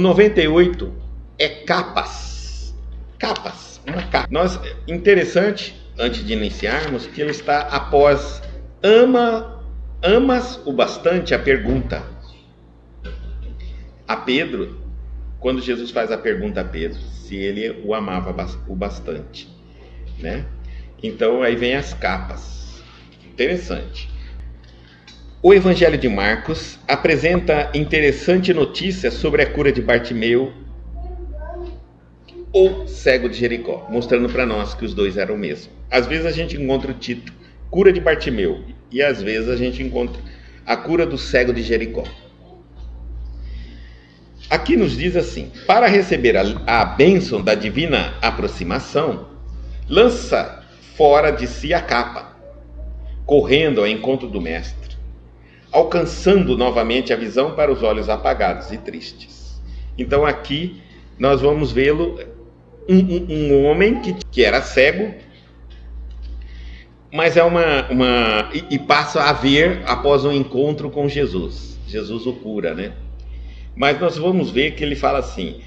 98 é capas. Capas, uma capa. Interessante, antes de iniciarmos, que ele está após amas o bastante, a pergunta a Pedro, quando Jesus faz a pergunta a Pedro, se ele o amava o bastante, né? Então aí vem as capas. Interessante. O Evangelho de Marcos apresenta interessante notícia sobre a cura de Bartimeu, ou cego de Jericó, mostrando para nós que os dois eram o mesmo. Às vezes a gente encontra o título cura de Bartimeu e às vezes a gente encontra a cura do cego de Jericó. Aqui nos diz assim: para receber a bênção da divina aproximação, lança fora de si a capa, correndo ao encontro do mestre, alcançando novamente a visão para os olhos apagados e tristes. Então aqui nós vamos vê-lo, um homem que era cego, mas e passa a ver após um encontro com Jesus. Jesus o cura, né? Mas nós vamos ver que ele fala assim: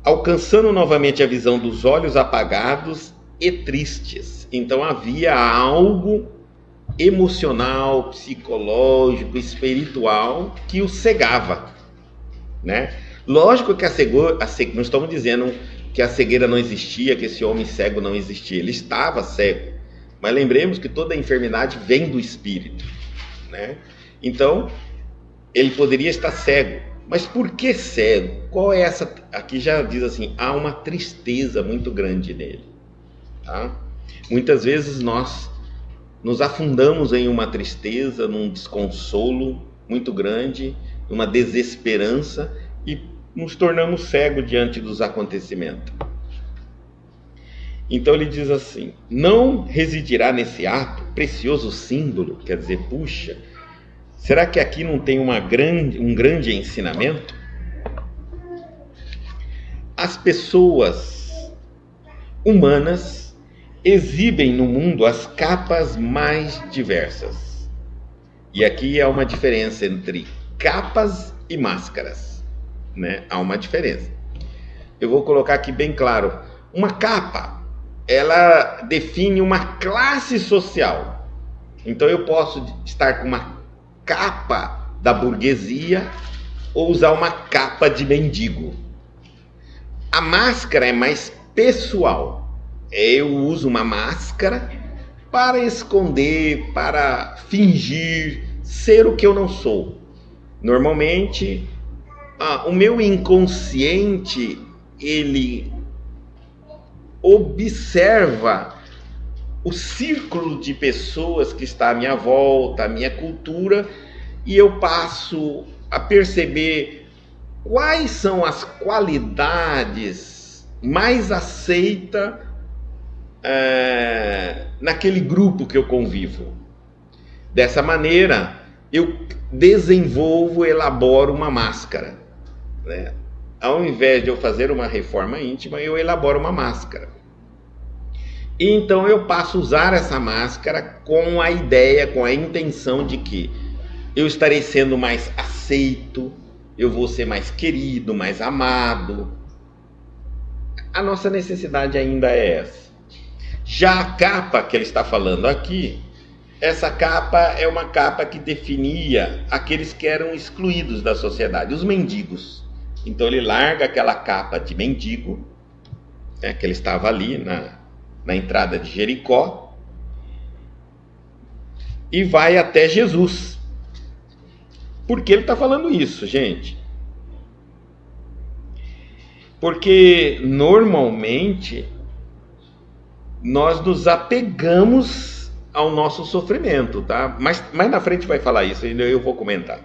alcançando novamente a visão dos olhos apagados e tristes. Então havia algo emocional, psicológico, espiritual que o cegava, né? Lógico que não estamos dizendo que a cegueira não existia, que esse homem cego não existia. Ele estava cego. Mas lembremos que toda enfermidade vem do espírito, né? Então, ele poderia estar cego. Mas por que cego? Qual é essa? Aqui já diz assim: há uma tristeza muito grande nele, tá? Muitas vezes nós nos afundamos em uma tristeza, num desconsolo muito grande, numa desesperança e nos tornamos cegos diante dos acontecimentos. Então ele diz assim: não residirá nesse ato precioso símbolo, quer dizer, puxa, será que aqui não tem um grande ensinamento? As pessoas humanas exibem no mundo as capas mais diversas. E aqui há uma diferença entre capas e máscaras, né? Há uma diferença. Eu vou colocar aqui bem claro. Uma capa, ela define uma classe social. Então eu posso estar com uma capa da burguesia ou usar uma capa de mendigo. A máscara é mais pessoal. Eu uso uma máscara para esconder, para fingir ser o que eu não sou. Normalmente, o meu inconsciente, ele observa o círculo de pessoas que está à minha volta, a minha cultura, e eu passo a perceber quais são as qualidades mais aceitas naquele grupo que eu convivo. Dessa maneira, eu elaboro uma máscara, né? Ao invés de eu fazer uma reforma íntima, eu elaboro uma máscara. E então eu passo a usar essa máscara com a ideia, com a intenção de que eu estarei sendo mais aceito, eu vou ser mais querido, mais amado. A nossa necessidade ainda é essa. Já a capa que ele está falando aqui, essa capa é uma capa que definia aqueles que eram excluídos da sociedade, os mendigos. Então ele larga aquela capa de mendigo, né, que ele estava ali na entrada de Jericó, e vai até Jesus. Por que ele está falando isso, gente? Porque normalmente nós nos apegamos ao nosso sofrimento, tá? Mas mais na frente vai falar isso, e eu vou comentar.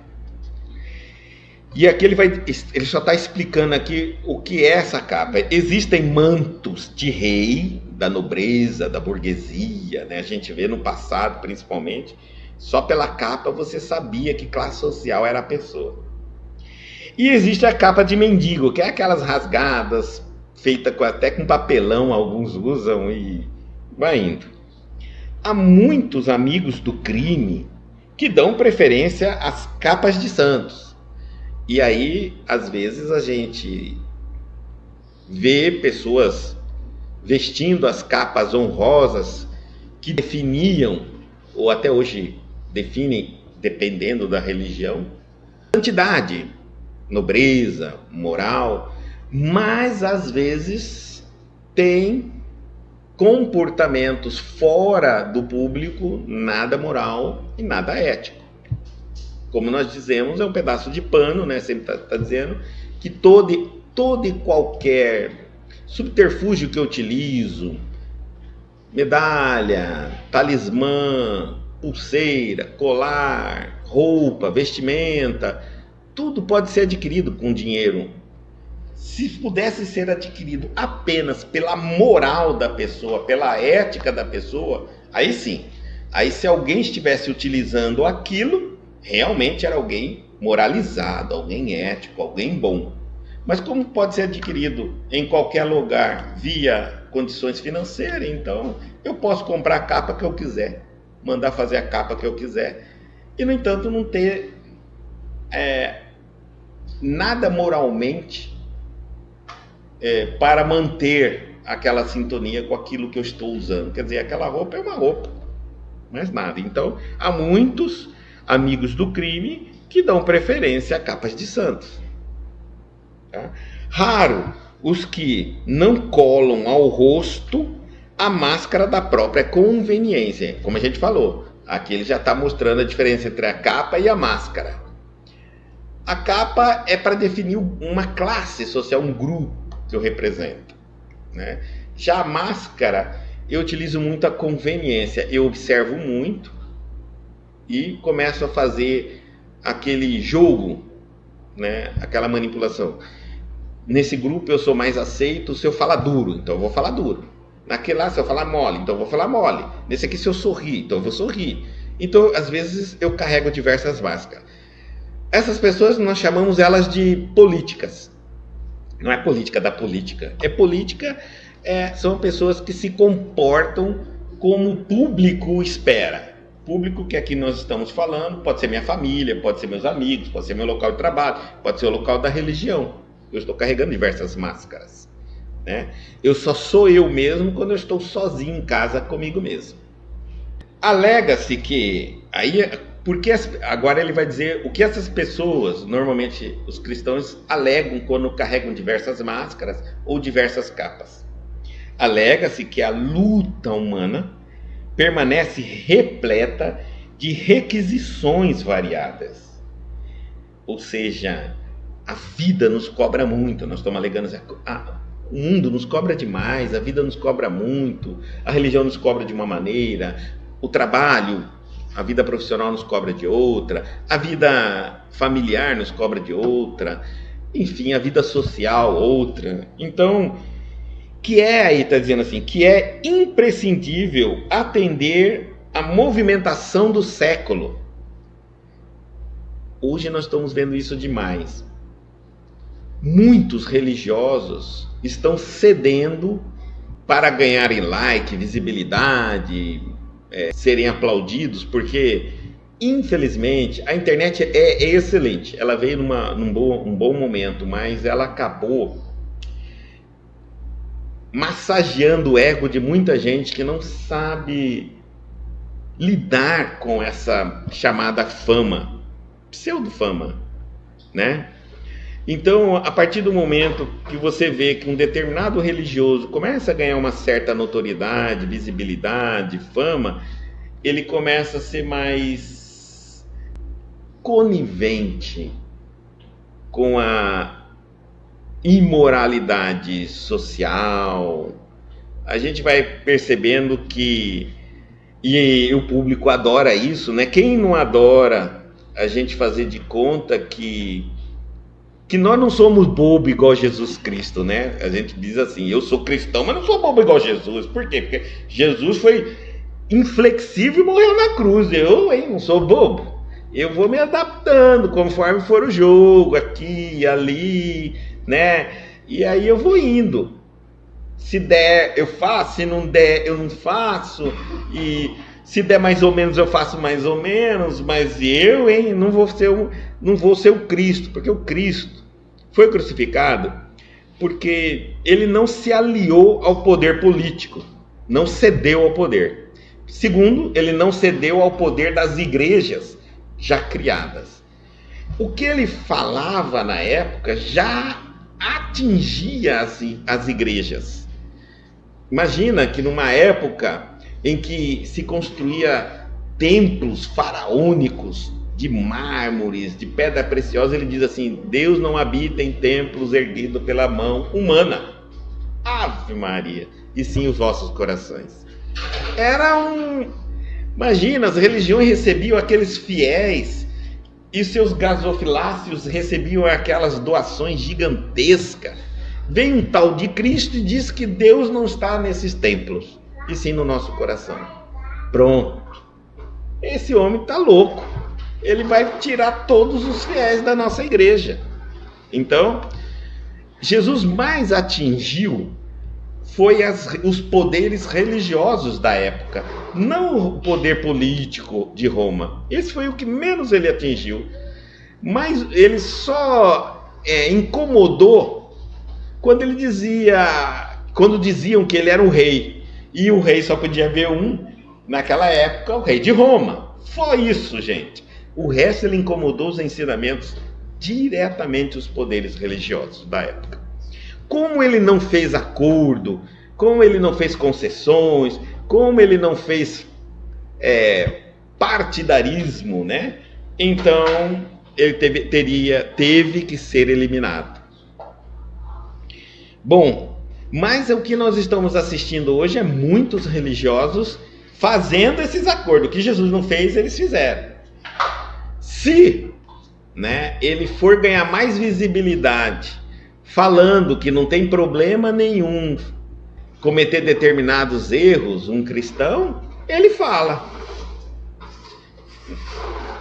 E aqui ele só está explicando aqui o que é essa capa. Existem mantos de rei, da nobreza, da burguesia, né? A gente vê no passado, principalmente, só pela capa você sabia que classe social era a pessoa. E existe a capa de mendigo, que é aquelas rasgadas, feita até com papelão, alguns usam, e vai indo. Há muitos amigos do crime que dão preferência às capas de santos. E aí, às vezes, a gente vê pessoas vestindo as capas honrosas que definiam, ou até hoje definem, dependendo da religião, santidade, nobreza, moral, mas às vezes tem comportamentos fora do público, nada moral e nada ético. Como nós dizemos, é um pedaço de pano, né? Sempre está dizendo que todo e qualquer subterfúgio que eu utilizo, medalha, talismã, pulseira, colar, roupa, vestimenta, tudo pode ser adquirido com dinheiro. Se pudesse ser adquirido apenas pela moral da pessoa, pela ética da pessoa, aí sim. Aí se alguém estivesse utilizando aquilo, realmente era alguém moralizado, alguém ético, alguém bom. Mas como pode ser adquirido em qualquer lugar via condições financeiras, então eu posso comprar a capa que eu quiser, mandar fazer a capa que eu quiser, e no entanto não ter nada moralmente para manter aquela sintonia com aquilo que eu estou usando. Quer dizer, aquela roupa é uma roupa, mais nada. Então, há muitos amigos do crime que dão preferência a capas de santos. Tá? Raro os que não colam ao rosto a máscara da própria conveniência. Como a gente falou, aqui ele já está mostrando a diferença entre a capa e a máscara. A capa é para definir uma classe social, um grupo que eu represento, né? Já a máscara, eu utilizo muito a conveniência. Eu observo muito e começo a fazer aquele jogo, né? Aquela manipulação. Nesse grupo eu sou mais aceito se eu falar duro, então eu vou falar duro. Naquele lá, se eu falar mole, então eu vou falar mole. Nesse aqui, se eu sorrir, então eu vou sorrir. Então, às vezes, eu carrego diversas máscaras. Essas pessoas, nós chamamos elas de políticas. Não é política da política. É política, são pessoas que se comportam como o público espera. Público que aqui nós estamos falando, pode ser minha família, pode ser meus amigos, pode ser meu local de trabalho, pode ser o local da religião. Eu estou carregando diversas máscaras, né? Eu só sou eu mesmo quando eu estou sozinho em casa comigo mesmo. Alega-se que... Porque agora ele vai dizer o que essas pessoas, normalmente os cristãos, alegam quando carregam diversas máscaras ou diversas capas. Alega-se que a luta humana permanece repleta de requisições variadas. Ou seja, a vida nos cobra muito. Nós estamos alegando assim, o mundo nos cobra demais, a vida nos cobra muito, a religião nos cobra de uma maneira, o trabalho, a vida profissional nos cobra de outra, a vida familiar nos cobra de outra, enfim, a vida social outra. Então, aí está dizendo assim, que é imprescindível atender à movimentação do século. Hoje nós estamos vendo isso demais. Muitos religiosos estão cedendo para ganharem like, visibilidade, serem aplaudidos, porque infelizmente a internet é excelente, ela veio num bom momento, mas ela acabou massageando o ego de muita gente que não sabe lidar com essa chamada fama, pseudo-fama, né? Então, a partir do momento que você vê que um determinado religioso começa a ganhar uma certa notoriedade, visibilidade, fama, ele começa a ser mais conivente com a imoralidade social. A gente vai percebendo que e o público adora isso, né? Quem não adora a gente fazer de conta que nós não somos bobo igual Jesus Cristo, né? A gente diz assim, eu sou cristão, mas não sou bobo igual Jesus. Por quê? Porque Jesus foi inflexível e morreu na cruz. Eu, não sou bobo. Eu vou me adaptando conforme for o jogo, aqui e ali, né? E aí eu vou indo. Se der, eu faço. Se não der, eu não faço. E Se der mais ou menos, eu faço mais ou menos, mas eu, hein, não vou ser o Cristo, porque o Cristo foi crucificado porque ele não se aliou ao poder político, não cedeu ao poder. Segundo, ele não cedeu ao poder das igrejas já criadas. O que ele falava na época já atingia as igrejas. Imagina que numa época em que se construía templos faraônicos de mármores, de pedra preciosa, ele diz assim: Deus não habita em templos erguidos pela mão humana. Ave Maria! E sim os vossos corações. Imagina, as religiões recebiam aqueles fiéis e seus gasofilácios recebiam aquelas doações gigantescas. Vem um tal de Cristo e diz que Deus não está nesses templos, e sim no nosso coração. Pronto. Esse homem está louco. Ele vai tirar todos os fiéis da nossa igreja. Então, Jesus mais atingiu foi os poderes religiosos da época, não o poder político de Roma. Esse foi o que menos ele atingiu. Mas ele só incomodou quando diziam que ele era o rei. E o rei só podia haver um, naquela época, o rei de Roma. Foi isso, gente. O resto ele incomodou os ensinamentos diretamente os poderes religiosos da época. Como ele não fez acordo, como ele não fez concessões, como ele não fez partidarismo, né? Então ele teve que ser eliminado. Bom, mas o que nós estamos assistindo hoje é muitos religiosos fazendo esses acordos. O que Jesus não fez, eles fizeram. Se, ele for ganhar mais visibilidade, falando que não tem problema nenhum cometer determinados erros, um cristão, ele fala.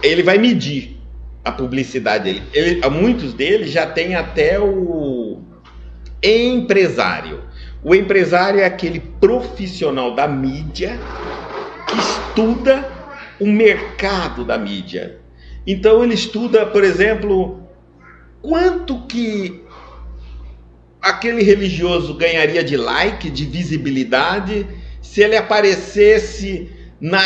Ele vai medir a publicidade dele. Muitos deles já têm até o empresário. O empresário é aquele profissional da mídia que estuda o mercado da mídia. Então ele estuda, por exemplo, quanto que aquele religioso ganharia de like, de visibilidade, se ele aparecesse na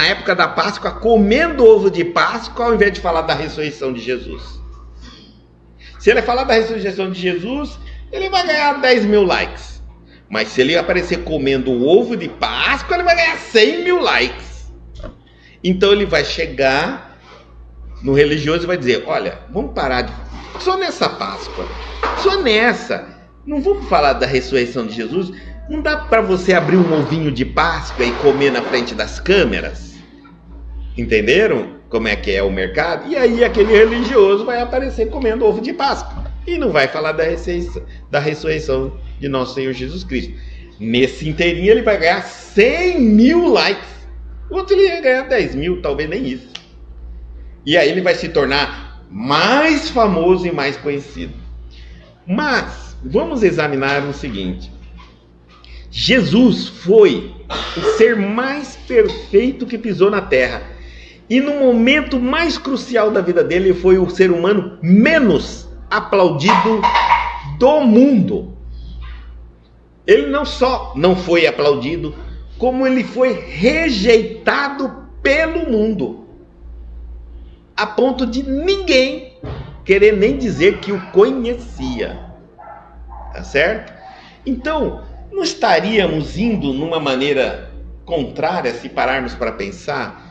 época da Páscoa comendo ovo de Páscoa, ao invés de falar da ressurreição de Jesus. Se ele falar da ressurreição de Jesus, ele vai ganhar 10 mil likes. Mas se ele aparecer comendo o ovo de Páscoa, ele vai ganhar 100 mil likes. Então ele vai chegar no religioso e vai dizer: olha, vamos parar só nessa Páscoa, só nessa, não vamos falar da ressurreição de Jesus? Não dá para você abrir um ovinho de Páscoa e comer na frente das câmeras? Entenderam como é que é o mercado? E aí aquele religioso vai aparecer comendo ovo de Páscoa e não vai falar da ressurreição de nosso Senhor Jesus Cristo. Nesse inteirinho ele vai ganhar 100 mil likes. O outro ele ia ganhar 10 mil, talvez nem isso. E aí ele vai se tornar mais famoso e mais conhecido. Mas vamos examinar o seguinte: Jesus foi o ser mais perfeito que pisou na terra. E no momento mais crucial da vida dele, ele foi o ser humano menos aplaudido do mundo. Ele não só não foi aplaudido, como ele foi rejeitado pelo mundo. A ponto de ninguém querer nem dizer que o conhecia. Tá certo? Então, não estaríamos indo numa maneira contrária se pararmos para pensar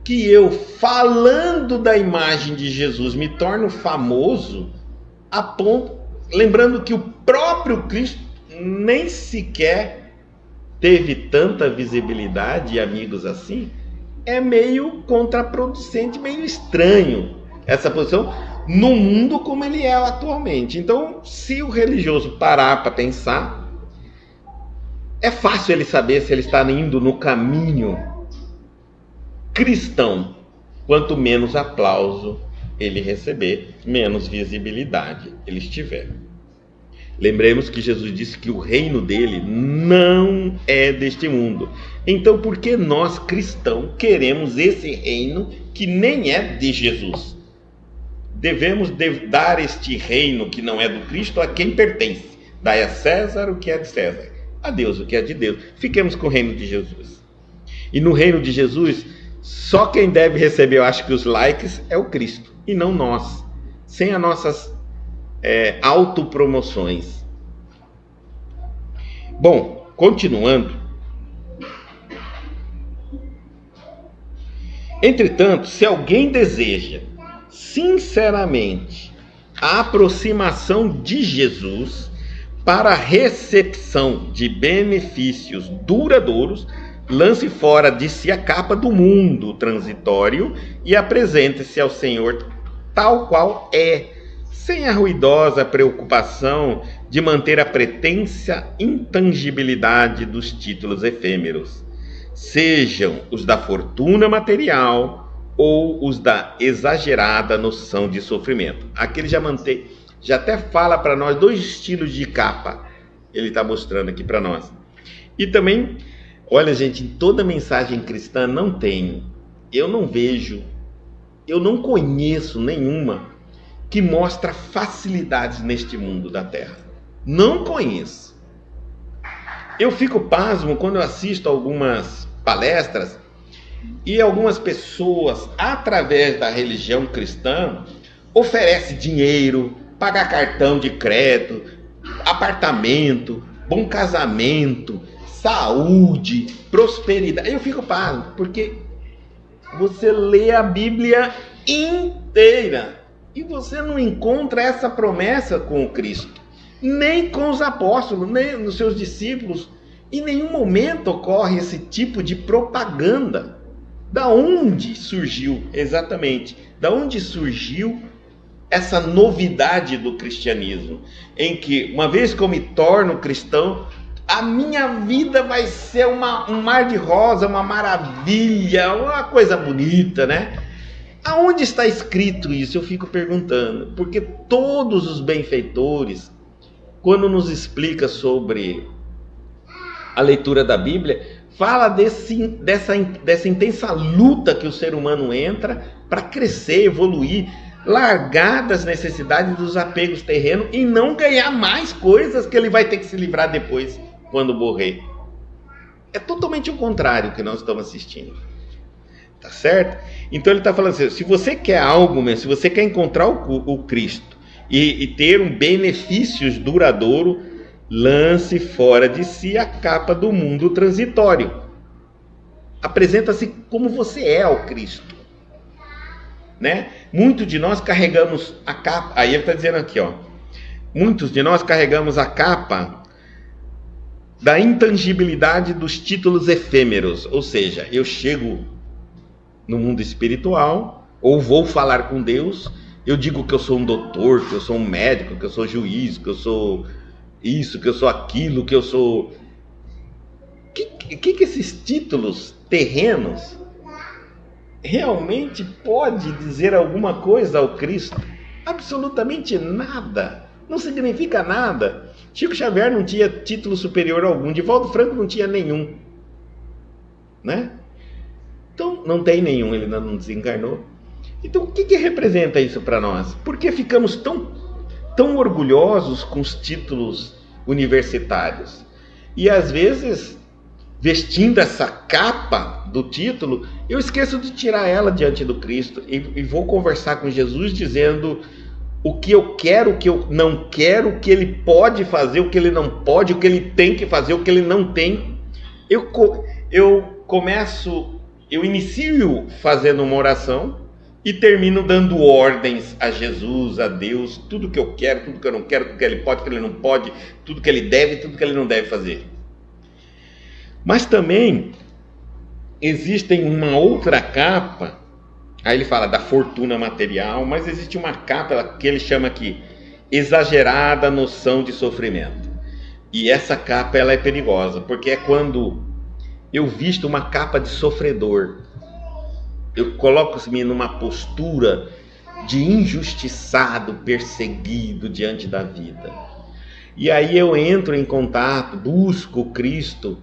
que eu, falando da imagem de Jesus, me torno famoso a ponto, lembrando que o próprio Cristo nem sequer teve tanta visibilidade e amigos assim? É meio contraproducente, meio estranho essa posição no mundo como ele é atualmente. Então, se o religioso parar para pensar, é fácil ele saber se ele está indo no caminho cristão. Quanto menos aplauso ele receber, menos visibilidade ele estiver. Lembremos que Jesus disse que o reino dele não é deste mundo. Então, por que nós cristãos queremos esse reino que nem é de Jesus? Devemos dar este reino que não é do Cristo a quem pertence. Dai a César o que é de César, a Deus o que é de Deus. Fiquemos com o reino de Jesus. E no reino de Jesus, só quem deve receber, eu acho que os likes, é o Cristo, e não nós, sem as nossas autopromoções. Bom, continuando. Entretanto, se alguém deseja sinceramente a aproximação de Jesus para a recepção de benefícios duradouros, lance fora de si a capa do mundo transitório e apresente-se ao Senhor tal qual é, sem a ruidosa preocupação de manter a pretensa intangibilidade dos títulos efêmeros, sejam os da fortuna material ou os da exagerada noção de sofrimento. Aqui ele já até fala para nós 2 estilos de capa, ele está mostrando aqui para nós. E também, olha gente, em toda mensagem cristã eu não vejo, eu não conheço nenhuma que mostra facilidades neste mundo da terra. Não conheço. Eu fico pasmo quando eu assisto algumas palestras e algumas pessoas, através da religião cristã, oferecem dinheiro, pagar cartão de crédito, apartamento, bom casamento, saúde, prosperidade. Eu fico pasmo, porque você lê a Bíblia inteira e você não encontra essa promessa com o Cristo, nem com os apóstolos, nem nos seus discípulos. Em nenhum momento ocorre esse tipo de propaganda. Da onde surgiu exatamente? Da onde surgiu essa novidade do cristianismo? Em que, uma vez que eu me torno cristão, a minha vida vai ser um mar de rosa, uma maravilha, uma coisa bonita, né? Aonde está escrito isso? Eu fico perguntando. Porque todos os benfeitores, quando nos explica sobre a leitura da Bíblia, fala dessa intensa luta que o ser humano entra para crescer, evoluir, largar das necessidades dos apegos terrenos e não ganhar mais coisas que ele vai ter que se livrar depois, quando morrer. É totalmente o contrário que nós estamos assistindo. Tá certo? Então ele está falando assim, se você quer algo mesmo, se você quer encontrar o Cristo e ter um benefício duradouro, lance fora de si a capa do mundo transitório. Apresenta-se como você é ao Cristo. Né? Muitos de nós carregamos a capa, aí ele está dizendo aqui, ó, muitos de nós carregamos a capa da intangibilidade dos títulos efêmeros, ou seja, eu chego no mundo espiritual, ou vou falar com Deus, eu digo que eu sou um doutor, que eu sou um médico, que eu sou juiz, que eu sou isso, que eu sou aquilo, que eu sou... que esses títulos terrenos realmente pode dizer alguma coisa ao Cristo? Absolutamente nada. Não significa nada. Chico Xavier não tinha título superior algum. Divaldo Franco não tinha nenhum. Né? Então, não tem nenhum, ele ainda não desencarnou. Então, o que representa isso para nós? Por que ficamos tão orgulhosos com os títulos universitários? E às vezes, vestindo essa capa do título, eu esqueço de tirar ela diante do Cristo e vou conversar com Jesus dizendo o que eu quero, o que eu não quero, o que ele pode fazer, o que ele não pode, o que ele tem que fazer, o que ele não tem. Eu inicio fazendo uma oração e termino dando ordens a Jesus, a Deus, tudo que eu quero, tudo que eu não quero, tudo que ele pode, tudo que ele não pode, tudo que ele deve, tudo que ele não deve fazer. Mas também existe uma outra capa, aí ele fala da fortuna material, mas existe uma capa que ele chama aqui, exagerada noção de sofrimento. E essa capa ela é perigosa, porque é quando eu visto uma capa de sofredor, eu coloco-me numa postura de injustiçado, perseguido diante da vida. E aí eu entro em contato, busco Cristo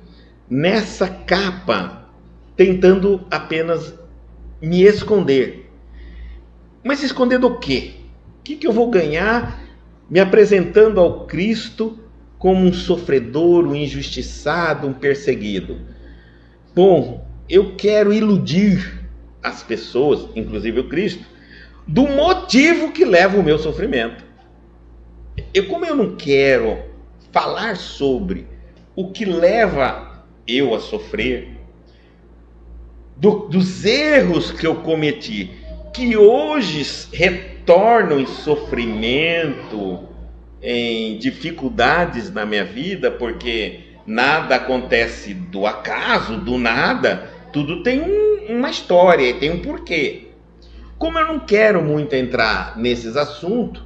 nessa capa, tentando apenas me esconder. Mas esconder do quê? O que eu vou ganhar me apresentando ao Cristo como um sofredor, um injustiçado, um perseguido? Bom, eu quero iludir as pessoas, inclusive o Cristo, do motivo que leva o meu sofrimento. Como eu não quero falar sobre o que leva eu a sofrer, dos erros que eu cometi, que hoje retornam em sofrimento, em dificuldades na minha vida, porque nada acontece do acaso, do nada, tudo tem uma história, tem um porquê. Como eu não quero muito entrar nesses assuntos,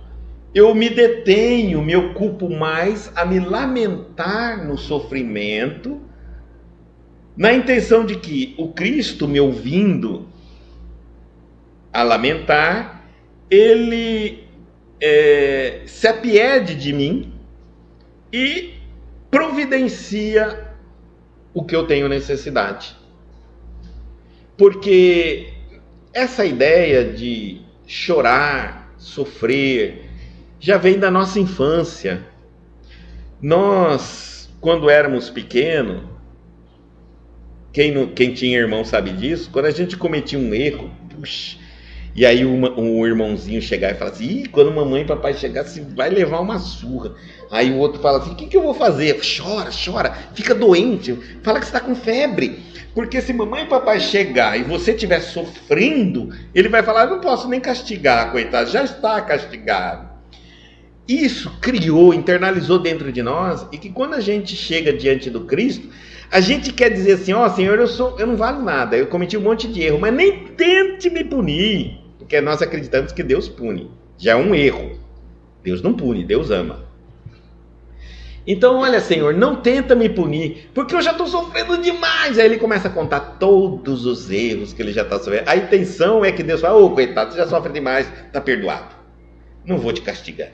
eu me detenho, me ocupo mais a me lamentar no sofrimento, na intenção de que o Cristo, me ouvindo a lamentar, ele se apiede de mim e providencia o que eu tenho necessidade. Porque essa ideia de chorar, sofrer, já vem da nossa infância. Nós, quando éramos pequenos, quem tinha irmão sabe disso, quando a gente cometia um erro, puxa, e aí um irmãozinho chegar e falar assim, quando mamãe e papai chegar, você vai levar uma surra. Aí o outro fala assim, o que eu vou fazer? Chora, fica doente, fala que você está com febre. Porque se mamãe e papai chegar e você estiver sofrendo, ele vai falar, não posso nem castigar, coitado, já está castigado. Isso criou, internalizou dentro de nós, e que quando a gente chega diante do Cristo, a gente quer dizer assim, Senhor, eu não valho nada, eu cometi um monte de erro, mas nem tente me punir, porque nós acreditamos que Deus pune, já é um erro. Deus não pune, Deus ama. Então, olha, Senhor, não tenta me punir, porque eu já estou sofrendo demais. Aí ele começa a contar todos os erros que ele já está sofrendo. A intenção é que Deus fala, coitado, você já sofre demais, está perdoado, não vou te castigar.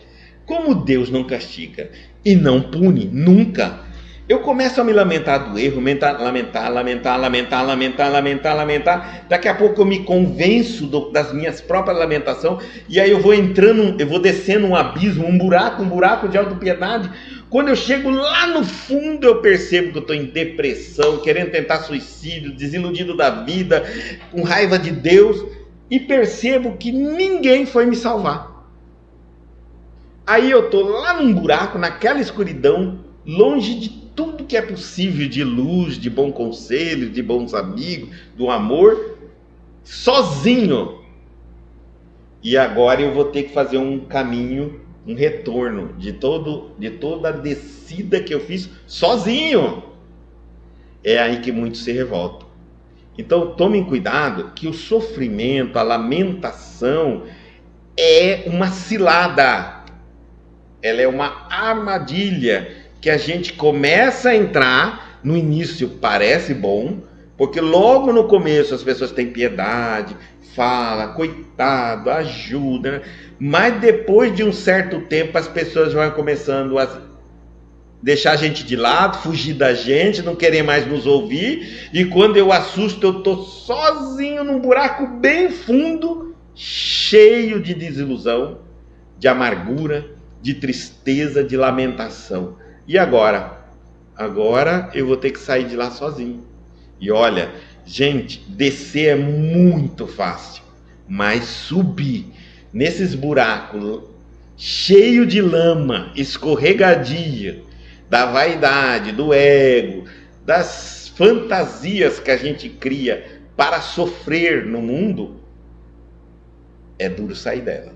Como Deus não castiga e não pune, nunca, eu começo a me lamentar do erro, lamentar. Daqui a pouco eu me convenço das minhas próprias lamentações, e aí eu vou descendo um abismo, um buraco de autopiedade. Quando eu chego lá no fundo, eu percebo que eu estou em depressão, querendo tentar suicídio, desiludido da vida, com raiva de Deus, e percebo que ninguém foi me salvar. Aí eu estou lá num buraco, naquela escuridão, longe de tudo que é possível de luz, de bom conselho, de bons amigos, do amor, sozinho. E agora eu vou ter que fazer um caminho, um retorno de toda a descida que eu fiz sozinho. É aí que muitos se revoltam. Então tomem cuidado que o sofrimento, a lamentação é uma cilada. Ela é uma armadilha que a gente começa a entrar. No início parece bom, porque logo no começo as pessoas têm piedade, fala, coitado, ajuda, mas depois de um certo tempo as pessoas vão começando a deixar a gente de lado, fugir da gente, não querer mais nos ouvir, e quando eu assusto eu estou sozinho num buraco bem fundo, cheio de desilusão, de amargura, de tristeza, de lamentação. E agora? Agora eu vou ter que sair de lá sozinho. E olha, gente, descer é muito fácil, mas subir nesses buracos cheio de lama, escorregadia, da vaidade, do ego, das fantasias que a gente cria para sofrer no mundo, é duro sair dela.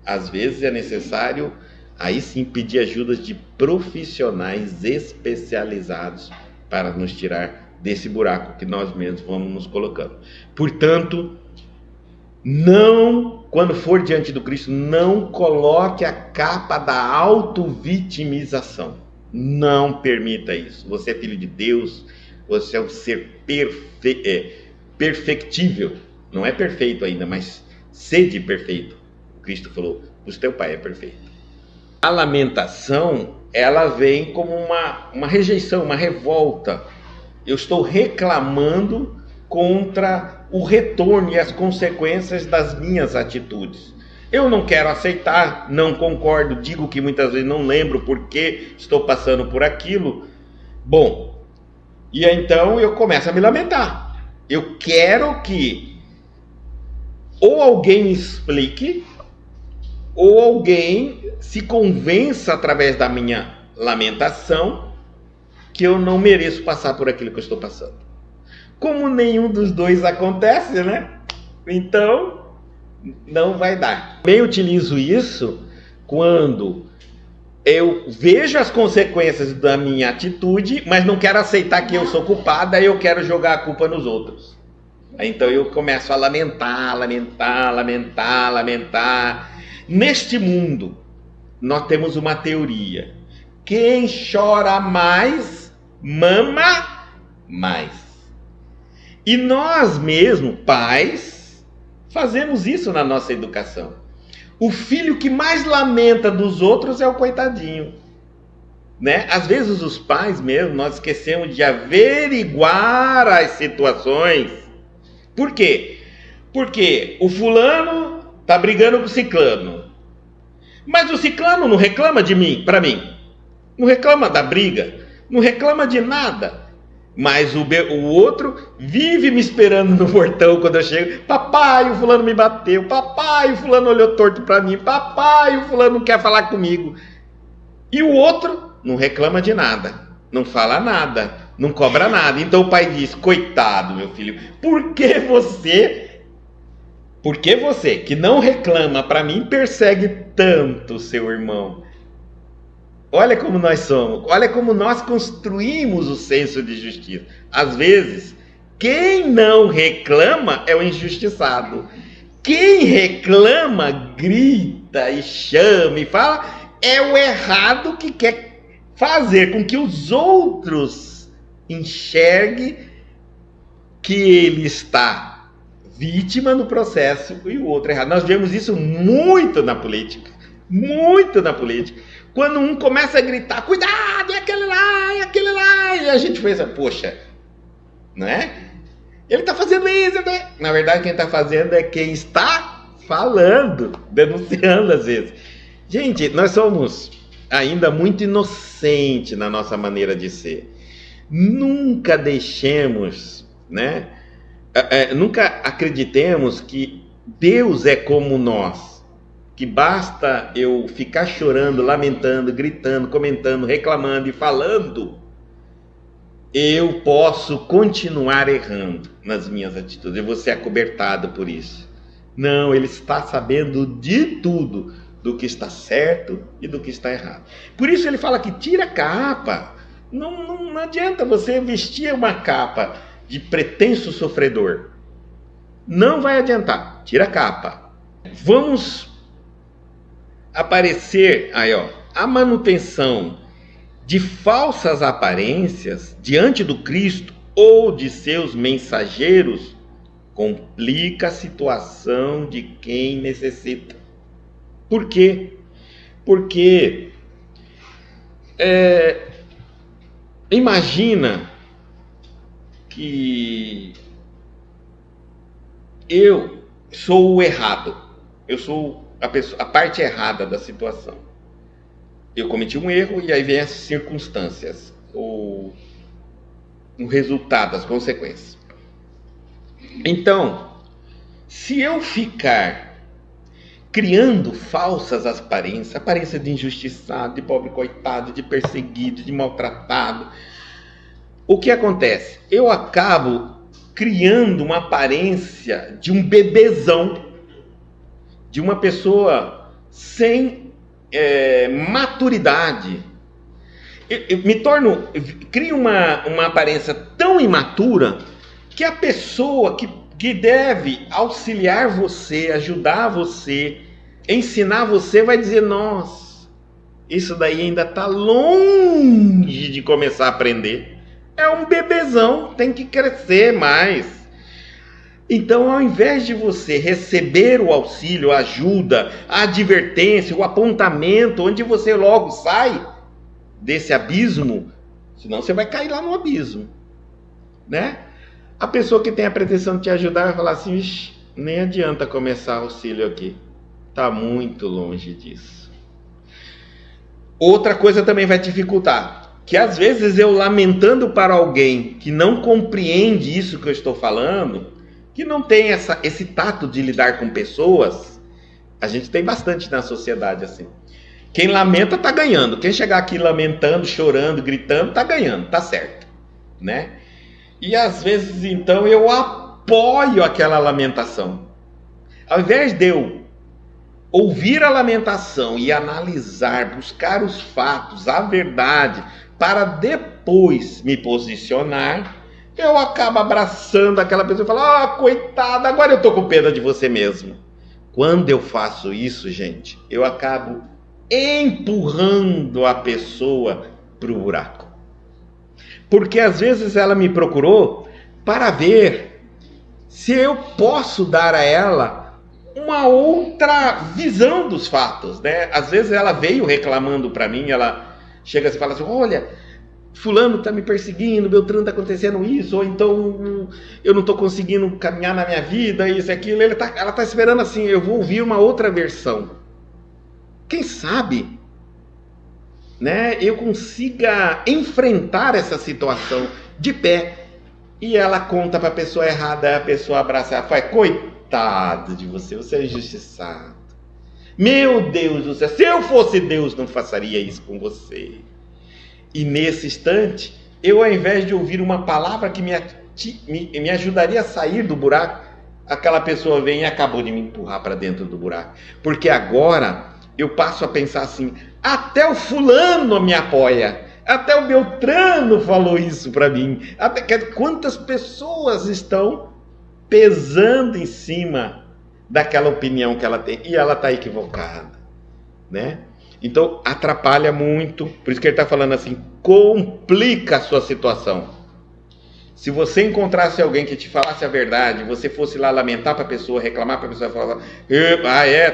Às vezes é necessário, aí sim, pedir ajuda de profissionais especializados para nos tirar desse buraco que nós mesmos vamos nos colocando. Portanto, quando for diante do Cristo, não coloque a capa da auto-vitimização. Não permita isso. Você é filho de Deus, você é um ser perfectível. Não é perfeito ainda, mas sede perfeito. Cristo falou, o teu Pai é perfeito. A lamentação ela vem como uma rejeição, uma revolta. Eu estou reclamando contra o retorno e as consequências das minhas atitudes. Eu não quero aceitar, não concordo, digo que muitas vezes não lembro porque estou passando por aquilo. Bom, e então eu começo a me lamentar. Eu quero que ou alguém me explique, ou alguém se convença através da minha lamentação que eu não mereço passar por aquilo que eu estou passando. Como nenhum dos dois acontece, né? Então, não vai dar. Também utilizo isso quando eu vejo as consequências da minha atitude, mas não quero aceitar que eu sou culpada e eu quero jogar a culpa nos outros. Então eu começo a lamentar. Neste mundo, nós temos uma teoria. Quem chora mais, mama mais. E nós mesmos, pais, fazemos isso na nossa educação. O filho que mais lamenta dos outros é o coitadinho, né? Às vezes os pais mesmo, nós esquecemos de averiguar as situações. Por quê? Porque o fulano tá brigando com o ciclano. Mas o ciclano não reclama de mim, para mim. Não reclama da briga, não reclama de nada. Mas o outro vive me esperando no portão quando eu chego. Papai, o fulano me bateu. Papai, o fulano olhou torto para mim. Papai, o fulano não quer falar comigo. E o outro não reclama de nada, não fala nada, não cobra nada. Então o pai diz: coitado, meu filho, por que você que não reclama para mim persegue tanto seu irmão? Olha como nós somos, olha como nós construímos o senso de justiça. Às vezes, quem não reclama é o injustiçado. Quem reclama, grita e chama e fala, é o errado que quer fazer com que os outros enxerguem que ele está vítima no processo e o outro errado. Nós vemos isso muito na política. Muito na política. Quando um começa a gritar, cuidado, é aquele lá, e a gente pensa, poxa, não é? Ele está fazendo isso, né? Na verdade, quem está fazendo é quem está falando, denunciando às vezes. Gente, nós somos ainda muito inocentes na nossa maneira de ser. Nunca deixemos, né? Nunca acreditemos que Deus é como nós. Que basta eu ficar chorando, lamentando, gritando, comentando, reclamando e falando, eu posso continuar errando nas minhas atitudes. Eu vou ser acobertado por isso. Não, ele está sabendo de tudo, do que está certo e do que está errado. Por isso ele fala que tira a capa. Não adianta você vestir uma capa de pretenso sofredor. Não vai adiantar. Tira a capa. Vamos aparecer aí, ó, a manutenção de falsas aparências diante do Cristo ou de seus mensageiros complica a situação de quem necessita. Por quê? Porque imagina que eu sou o errado, eu sou a parte errada da situação. Eu cometi um erro e aí vem as circunstâncias, o resultado, as consequências. Então, se eu ficar criando falsas aparências, aparência de injustiçado, de pobre coitado, de perseguido, de maltratado, o que acontece? Eu acabo criando uma aparência de um bebezão, de uma pessoa sem maturidade. Crio uma aparência tão imatura que a pessoa que deve auxiliar você, ajudar você, ensinar você, vai dizer, nossa, isso daí ainda está longe de começar a aprender. É um bebezão, tem que crescer mais. Então, ao invés de você receber o auxílio, a ajuda, a advertência, o apontamento, onde você logo sai, desse abismo, senão você vai cair lá no abismo, né? A pessoa que tem a pretensão de te ajudar vai falar assim, "Ixi, nem adianta começar auxílio aqui, está muito longe disso." Outra coisa também vai dificultar, que às vezes eu lamentando para alguém que não compreende isso que eu estou falando, que não tem esse tato de lidar com pessoas, a gente tem bastante na sociedade assim. Quem lamenta está ganhando, quem chegar aqui lamentando, chorando, gritando, está ganhando, está certo, né? E às vezes então eu apoio aquela lamentação. Ao invés de eu ouvir a lamentação e analisar, buscar os fatos, a verdade, para depois me posicionar, eu acabo abraçando aquela pessoa e falo, ah, coitada, agora eu tô com pena de você mesmo. Quando eu faço isso, gente, eu acabo empurrando a pessoa para o buraco. Porque às vezes ela me procurou para ver se eu posso dar a ela uma outra visão dos fatos, né? Às vezes ela veio reclamando para mim, ela chega e fala assim, olha, fulano está me perseguindo, Beltrano está acontecendo isso, ou então eu não estou conseguindo caminhar na minha vida, isso e aquilo. Ela está esperando assim, eu vou ouvir uma outra versão. Quem sabe, né, eu consiga enfrentar essa situação de pé. E ela conta para a pessoa errada, a pessoa abraça, ela fala, coitado de você, você é injustiçado. Meu Deus do céu, se eu fosse Deus, não faria isso com você. E nesse instante, eu ao invés de ouvir uma palavra que me ajudaria a sair do buraco, aquela pessoa vem e acabou de me empurrar para dentro do buraco. Porque agora eu passo a pensar assim, até o fulano me apoia, até o Beltrano falou isso para mim, quantas pessoas estão pesando em cima daquela opinião que ela tem, e ela está equivocada, né? Então atrapalha muito, por isso que ele está falando assim, complica a sua situação. Se você encontrasse alguém que te falasse a verdade, você fosse lá lamentar para a pessoa, reclamar para a pessoa, falar,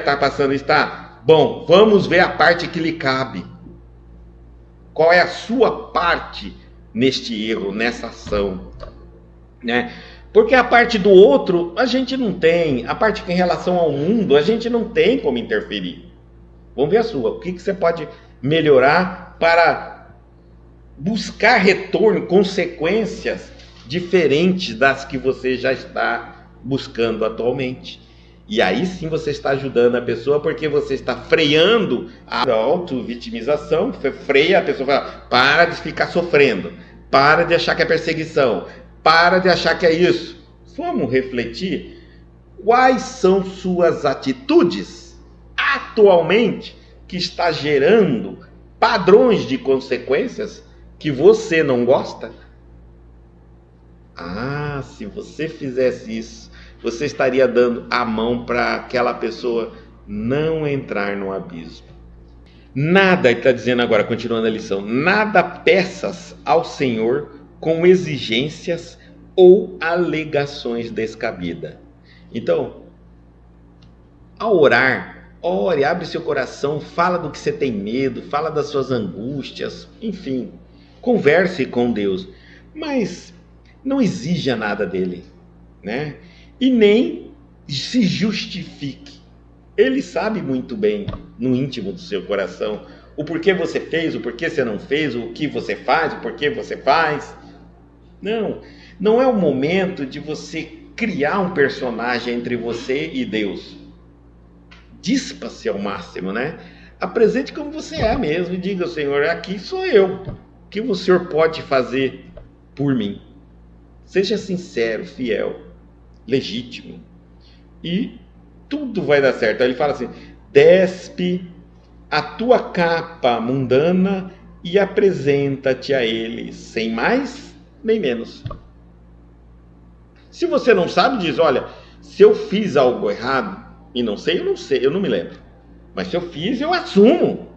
tá passando isso, tá? Bom, vamos ver a parte que lhe cabe. Qual é a sua parte neste erro, nessa ação, né? Porque a parte do outro a gente não tem, a parte que em relação ao mundo a gente não tem como interferir. Vamos ver a sua, o que você pode melhorar para buscar retorno, consequências diferentes das que você já está buscando atualmente. E aí sim você está ajudando a pessoa, porque você está freando a auto-vitimização, freia a pessoa, fala, para de ficar sofrendo, para de achar que é perseguição, para de achar que é isso. Vamos refletir quais são suas atitudes atualmente que está gerando padrões de consequências que você não gosta. Ah, se você fizesse isso, você estaria dando a mão para aquela pessoa não entrar no abismo. Nada, ele está dizendo agora, continuando a lição, nada peças ao Senhor com exigências ou alegações descabidas. Então, ao orar, ore, abre seu coração, fala do que você tem medo, fala das suas angústias, enfim, converse com Deus, mas não exija nada dele, né? E nem se justifique. Ele sabe muito bem, no íntimo do seu coração, o porquê você fez, o porquê você não fez, o que você faz, o porquê você faz. Não é o momento de você criar um personagem entre você e Deus. Dispa-se ao máximo, né? Apresente como você é mesmo e diga, Senhor, aqui sou eu. O que o Senhor pode fazer por mim? Seja sincero, fiel, legítimo. E tudo vai dar certo. Aí ele fala assim, despe a tua capa mundana e apresenta-te a ele, sem mais nem menos. Se você não sabe, diz, olha, se eu fiz algo errado, e não sei, eu não me lembro. Mas se eu fiz, eu assumo.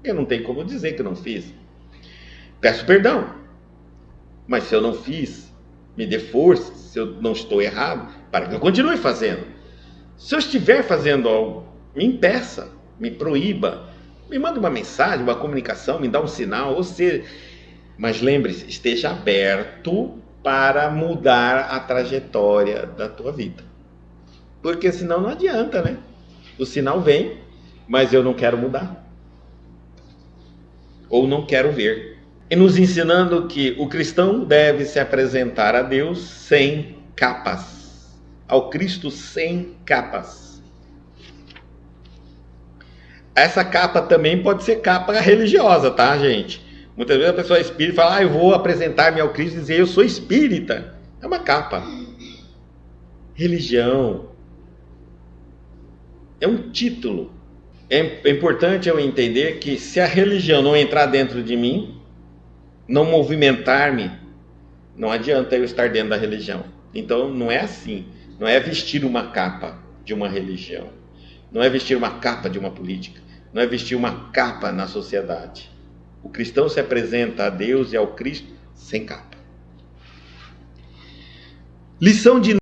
Eu não tenho como dizer que eu não fiz. Peço perdão. Mas se eu não fiz, me dê força, se eu não estou errado, para que eu continue fazendo. Se eu estiver fazendo algo, me impeça, me proíba. Me manda uma mensagem, uma comunicação, me dá um sinal, mas lembre-se, esteja aberto para mudar a trajetória da tua vida. Porque senão não adianta, né? O sinal vem, mas eu não quero mudar. Ou não quero ver. E nos ensinando que o cristão deve se apresentar a Deus sem capas. Ao Cristo sem capas. Essa capa também pode ser capa religiosa, tá, gente? Muitas vezes a pessoa é espírita e fala, eu vou apresentar-me ao Cristo e dizer, eu sou espírita. É uma capa. Religião. É um título. É importante eu entender que se a religião não entrar dentro de mim, não movimentar-me, não adianta eu estar dentro da religião. Então não é assim. Não é vestir uma capa de uma religião. Não é vestir uma capa de uma política. Não é vestir uma capa na sociedade. O cristão se apresenta a Deus e ao Cristo sem capa. Lição de